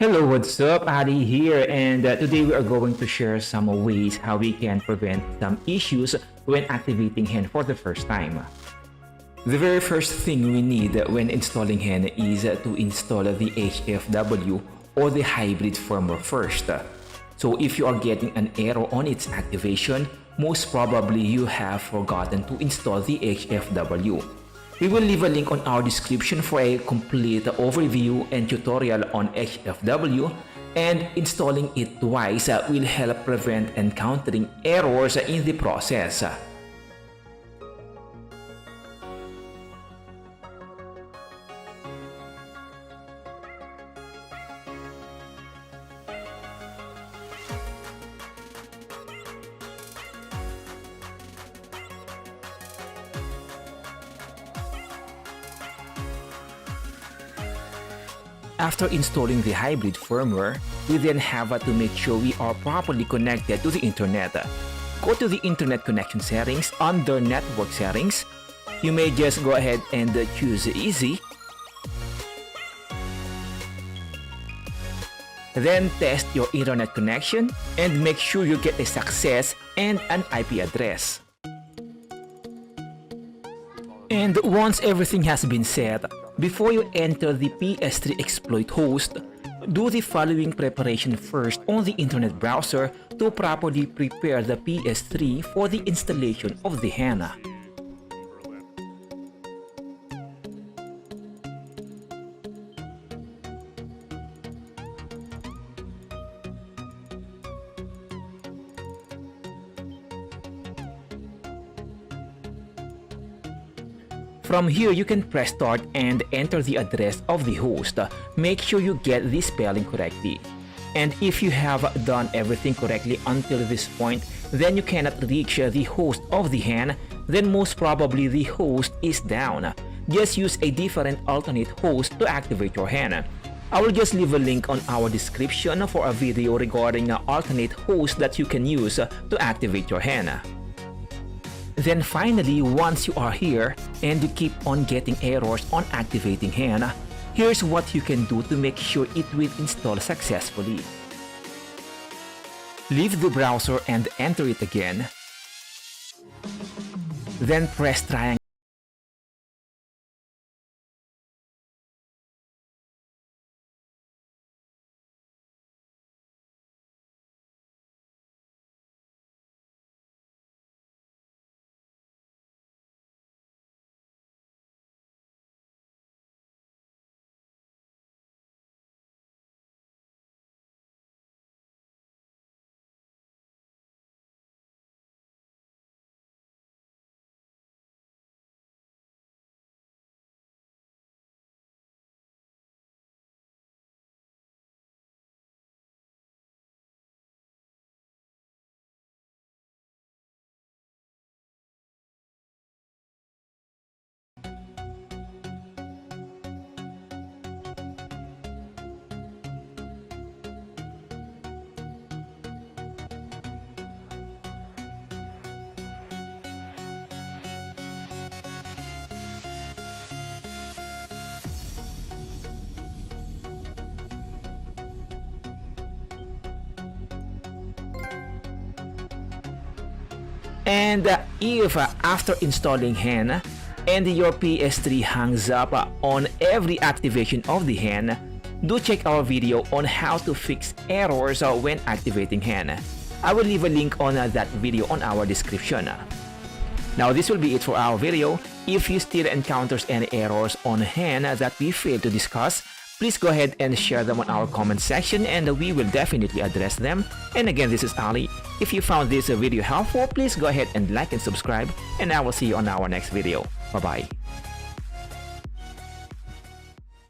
Hello, what's up? Ali here, and today we are going to share some ways how we can prevent some issues when activating HEN for the first time. The very first thing we need when installing HEN is to install the HFW or the hybrid firmware first. So if you are getting an error on its activation, most probably you have forgotten to install the HFW. We will leave a link on our description for a complete overview and tutorial on HFW, and installing it twice will help prevent encountering errors in the process. After installing the hybrid firmware, we then have to make sure we are properly connected to the internet. Go to the internet connection settings under network settings. You may just go ahead and choose easy. Then test your internet connection and make sure you get a success and an IP address. And once everything has been set, before you enter the PS3 exploit host, do the following preparation first on the internet browser to properly prepare the PS3 for the installation of the HEN. From here, you can press start and enter the address of the host. Make sure you get the spelling correctly. And if you have done everything correctly until this point, then you cannot reach the host of the HEN, then most probably the host is down. Just use a different alternate host to activate your HEN. I will just leave a link on our description for a video regarding an alternate host that you can use to activate your HEN. Then finally, once you are here and you keep on getting errors on activating HEN, here's what you can do to make sure it will install successfully. Leave the browser and enter it again. Then press triangle. And if after installing HEN and your PS3 hangs up on every activation of the HEN, do check our video on how to fix errors when activating HEN. I will leave a link on that video on our description. Now this will be it for our video. If you still encounters any errors on HEN that we failed to discuss, please go ahead and share them on our comment section and we will definitely address them. And again, this is Ali. If you found this video helpful, please go ahead and like and subscribe, and I will see you on our next video. Bye-bye.